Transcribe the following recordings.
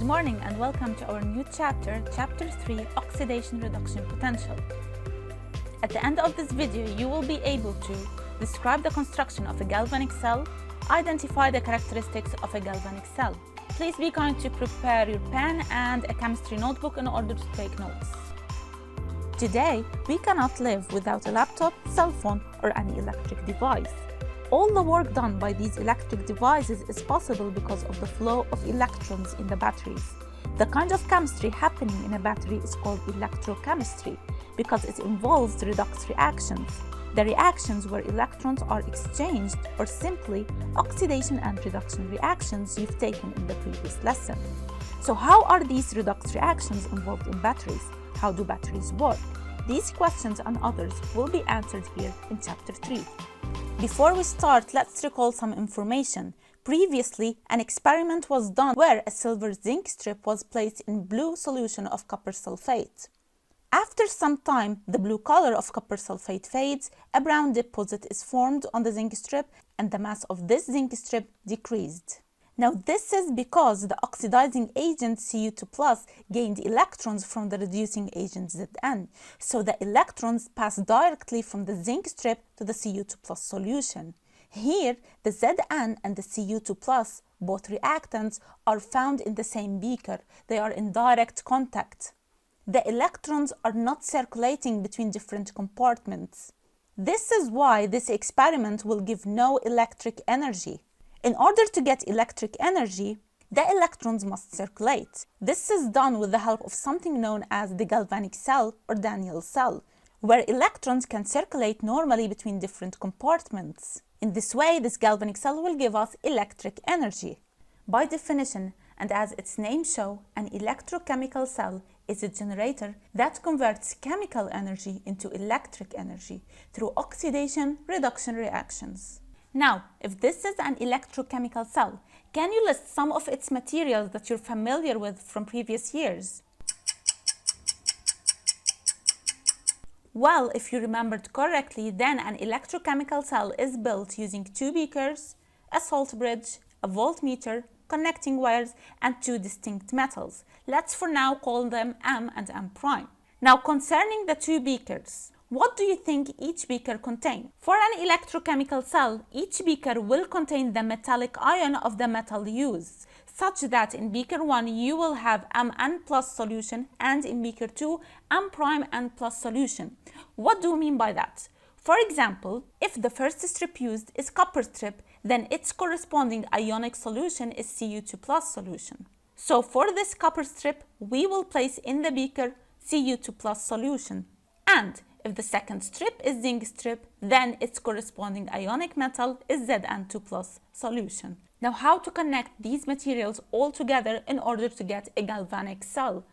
morning and welcome to our new chapter, Chapter 3, Oxidation Reduction Potential. At the end of this video, you will be able to describe the construction of a galvanic cell, identify the characteristics of a galvanic cell. Please be kind to prepare your pen and a chemistry notebook in order to take notes. Today, we cannot live without a laptop, cell phone, or any electric device. All the work done by these electric devices is possible because of the flow of electrons in the batteries. The kind of chemistry happening in a battery is called electrochemistry because it involves redox reactions. The reactions where electrons are exchanged, or simply oxidation and reduction reactions you've taken in the previous lesson. So how are these redox reactions involved in batteries? How do batteries work? These questions and others will be answered here in Chapter 3. Before we start, let's recall some information. Previously, an experiment was done where a silver zinc strip was placed in blue solution of copper sulfate. After some time, the blue color of copper sulfate fades, a brown deposit is formed on the zinc strip, and the mass of this zinc strip decreased. Now, this is because the oxidizing agent Cu2+ gained electrons from the reducing agent Zn. So the electrons pass directly from the zinc strip to the Cu2+ solution. Here, the Zn and the Cu2+, both reactants, are found in the same beaker. They are in direct contact. The electrons are not circulating between different compartments. This is why this experiment will give no electric energy. In order to get electric energy, the electrons must circulate. This is done with the help of something known as the galvanic cell or Daniell cell, where electrons can circulate normally between different compartments. In this way, this galvanic cell will give us electric energy. By definition, and as its name shows, an electrochemical cell is a generator that converts chemical energy into electric energy through oxidation-reduction reactions. Now, if this is an electrochemical cell, can you list some of its materials that you're familiar with from previous years? Well, if you remembered correctly, then an electrochemical cell is built using two beakers, a salt bridge, a voltmeter, connecting wires, and two distinct metals. Let's for now call them M and M'. Now, concerning the two beakers, what do you think each beaker contains? For an electrochemical cell, each beaker will contain the metallic ion of the metal used, such that in beaker 1 you will have Mn+ solution and in beaker 2 M'(N+) solution. What do we mean by that? For example, if the first strip used is copper strip, then its corresponding ionic solution is Cu2+ solution. So for this copper strip, we will place in the beaker Cu2+ solution. And if the second strip is zinc strip, then its corresponding ionic metal is Zn2+ solution. Now, how to connect these materials all together in order to get a galvanic cell?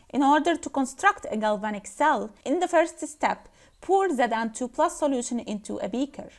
In order to construct a galvanic cell, in the first step, pour Zn2+ solution into a beaker.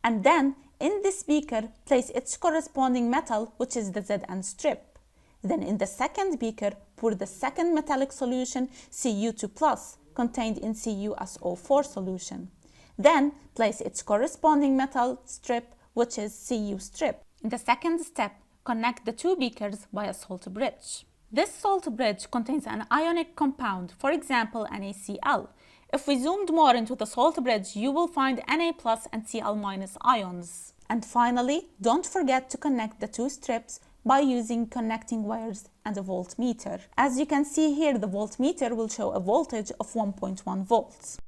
And then, in this beaker, place its corresponding metal, which is the Zn strip. Then in the second beaker, pour the second metallic solution, Cu2+, contained in CuSO4 solution. Then place its corresponding metal strip, which is Cu strip. In the second step, connect the two beakers by a salt bridge. This salt bridge contains an ionic compound, for example, NaCl. If we zoomed more into the salt bridge, you will find Na+ and Cl- ions. And finally, don't forget to connect the two strips by using connecting wires and a voltmeter. As you can see here, the voltmeter will show a voltage of 1.1 volts.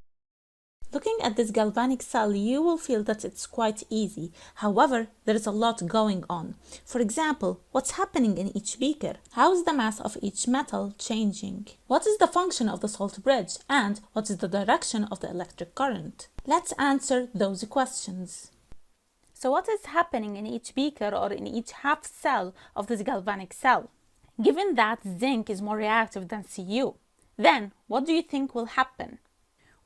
Looking at this galvanic cell, you will feel that it's quite easy. However, there is a lot going on. For example, what's happening in each beaker? How is the mass of each metal changing? What is the function of the salt bridge? And what is the direction of the electric current? Let's answer those questions. So what is happening in each beaker or in each half cell of this galvanic cell? Given that zinc is more reactive than Cu, then what do you think will happen?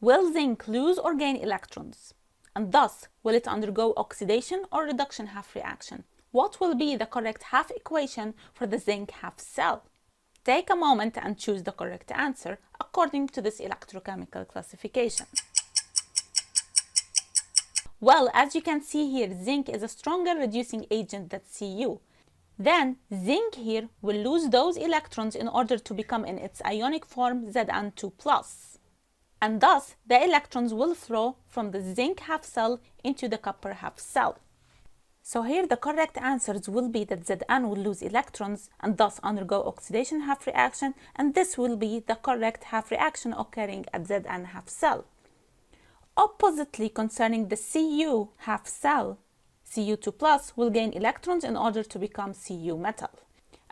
Will zinc lose or gain electrons? And thus, will it undergo oxidation or reduction half reaction? What will be the correct half equation for the zinc half cell? Take a moment and choose the correct answer according to this electrochemical classification. Well, as you can see here, zinc is a stronger reducing agent than Cu. Then zinc here will lose those electrons in order to become in its ionic form Zn2+. And thus the electrons will flow from the zinc half cell into the copper half cell. So here the correct answers will be that Zn will lose electrons and thus undergo oxidation half reaction, and this will be the correct half reaction occurring at Zn half cell. Oppositely, concerning the Cu half cell, Cu2+ will gain electrons in order to become Cu metal.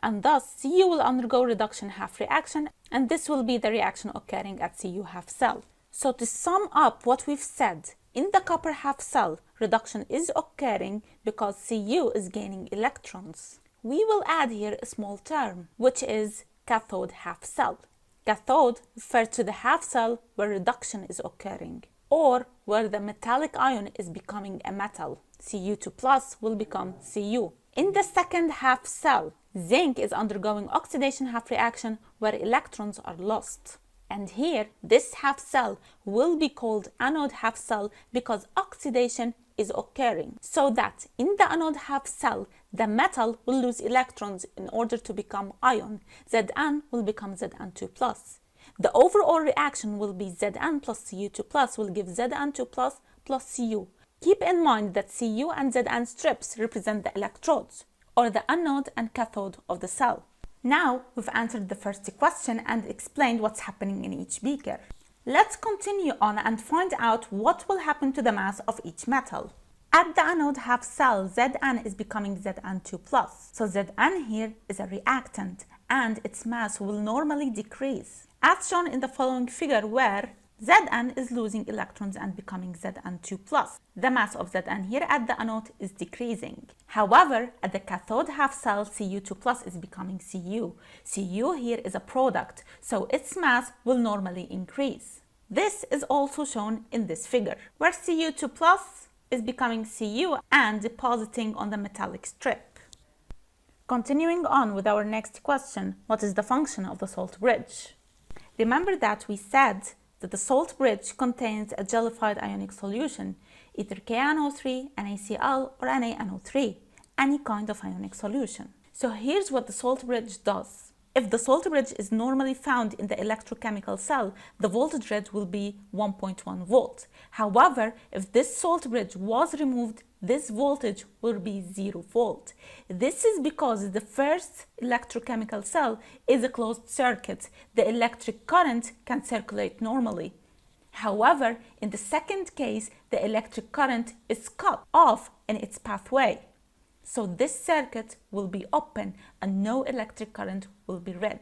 And thus Cu will undergo reduction half reaction, and this will be the reaction occurring at Cu half cell. So to sum up what we've said, in the copper half cell, reduction is occurring because Cu is gaining electrons. We will add here a small term, which is cathode half cell. Cathode refers to the half cell where reduction is occurring, or where the metallic ion is becoming a metal. Cu2+ will become Cu. In the second half cell, zinc is undergoing oxidation half reaction where electrons are lost. And here, this half cell will be called anode half cell because oxidation is occurring. So that in the anode half cell, the metal will lose electrons in order to become ion. Zn will become Zn2+. The overall reaction will be Zn plus Cu2+ will give Zn2+ plus Cu. Keep in mind that Cu and Zn strips represent the electrodes, or the anode and cathode of the cell. Now we've answered the first question and explained what's happening in each beaker. Let's continue on and find out what will happen to the mass of each metal. At the anode half cell, Zn is becoming Zn2+. So Zn here is a reactant and its mass will normally decrease, as shown in the following figure where Zn is losing electrons and becoming Zn2+. The mass of Zn here at the anode is decreasing. However, at the cathode half cell, Cu2+ is becoming Cu. Cu here is a product, so its mass will normally increase. This is also shown in this figure, where Cu2+ is becoming Cu and depositing on the metallic strip. Continuing on with our next question, what is the function of the salt bridge? Remember that we said that the salt bridge contains a jellified ionic solution, either KNO3, NaCl, or NaNO3, any kind of ionic solution. So here's what the salt bridge does. If the salt bridge is normally found in the electrochemical cell, the voltage rate will be 1.1 volt. However, if this salt bridge was removed, this voltage will be 0 volt. This is because the first electrochemical cell is a closed circuit. The electric current can circulate normally. However, in the second case, the electric current is cut off in its pathway. So this circuit will be open and no electric current will be read.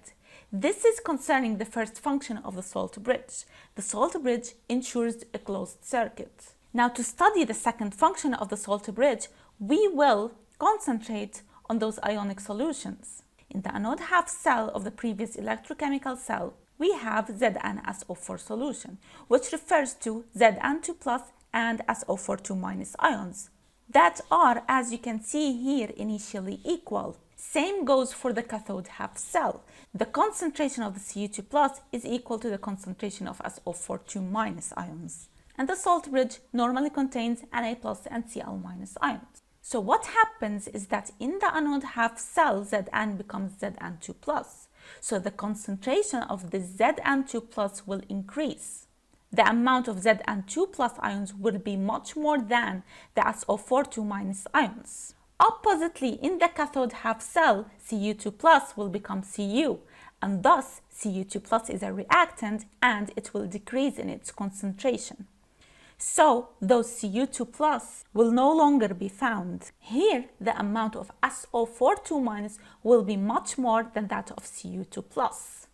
This is concerning the first function of the salt bridge. The salt bridge ensures a closed circuit. Now, to study the second function of the salt bridge, we will concentrate on those ionic solutions. In the anode half cell of the previous electrochemical cell, we have ZnSO4 solution, which refers to Zn2+ and SO4 2- ions that are, as you can see here, initially equal. Same goes for the cathode half cell. The concentration of the Cu2+ is equal to the concentration of SO4 2- ions. And the salt bridge normally contains Na+ and Cl- ions. So what happens is that in the anode half cell, Zn becomes Zn2+. So the concentration of the Zn2+ will increase. The amount of Zn2+ ions will be much more than the SO4 2- ions. Oppositely, in the cathode half cell, Cu2+ will become Cu, and thus Cu2+ is a reactant and it will decrease in its concentration. So those Cu2+ will no longer be found. Here, the amount of SO4 2- will be much more than that of Cu2+.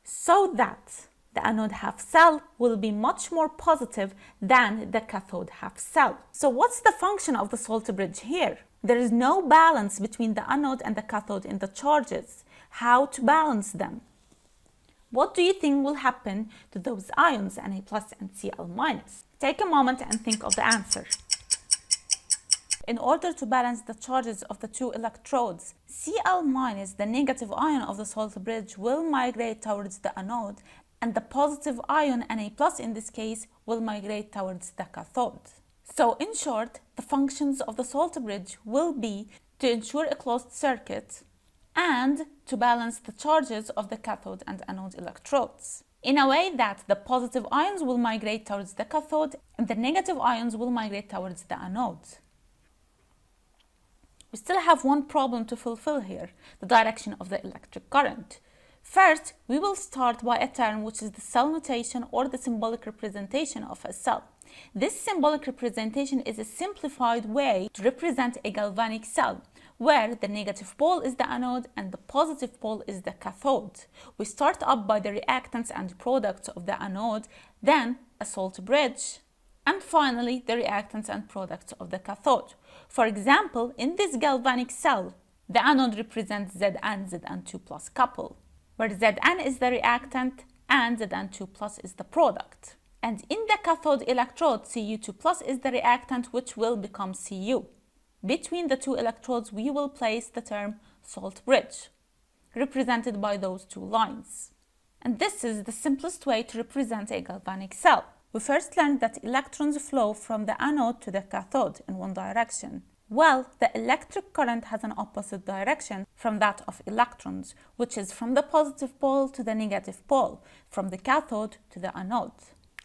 So that the anode half cell will be much more positive than the cathode half cell. So what's the function of the salt bridge here? There is no balance between the anode and the cathode in the charges. How to balance them? What do you think will happen to those ions, Na+ and Cl-? Take a moment and think of the answer. In order to balance the charges of the two electrodes, Cl-, the negative ion of the salt bridge, will migrate towards the anode, and the positive ion, Na+ in this case, will migrate towards the cathode. So in short, the functions of the salt bridge will be to ensure a closed circuit and to balance the charges of the cathode and anode electrodes, in a way that the positive ions will migrate towards the cathode and the negative ions will migrate towards the anode. We still have one problem to fulfill here, the direction of the electric current. First, we will start by a term which is the cell notation or the symbolic representation of a cell. This symbolic representation is a simplified way to represent a galvanic cell, where the negative pole is the anode and the positive pole is the cathode. We start up by the reactants and products of the anode, then a salt bridge, and finally the reactants and products of the cathode. For example, in this galvanic cell, the anode represents Zn, Zn2+ couple, where Zn is the reactant and Zn2+ is the product. And in the cathode electrode, Cu2+ is the reactant, which will become Cu. Between the two electrodes, we will place the term salt bridge, represented by those two lines. And this is the simplest way to represent a galvanic cell. We first learned that electrons flow from the anode to the cathode in one direction. Well, the electric current has an opposite direction from that of electrons, which is from the positive pole to the negative pole, from the cathode to the anode.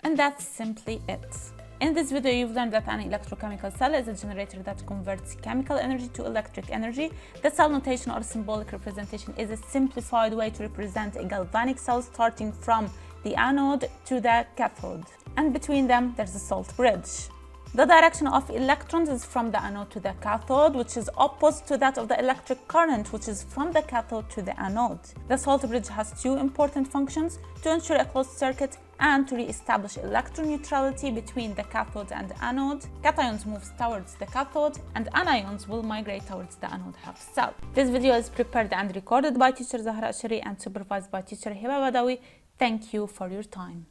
And that's simply it. In this video, you've learned that an electrochemical cell is a generator that converts chemical energy to electric energy. The cell notation or symbolic representation is a simplified way to represent a galvanic cell starting from the anode to the cathode. And between them, there's a salt bridge. The direction of electrons is from the anode to the cathode, which is opposite to that of the electric current, which is from the cathode to the anode. The salt bridge has two important functions: to ensure a closed circuit and to re-establish electron neutrality between the cathode and the anode. Cations moves towards the cathode and anions will migrate towards the anode half cell. This video is prepared and recorded by teacher Zahra Ashari and supervised by teacher Hiba Badawi. Thank you for your time.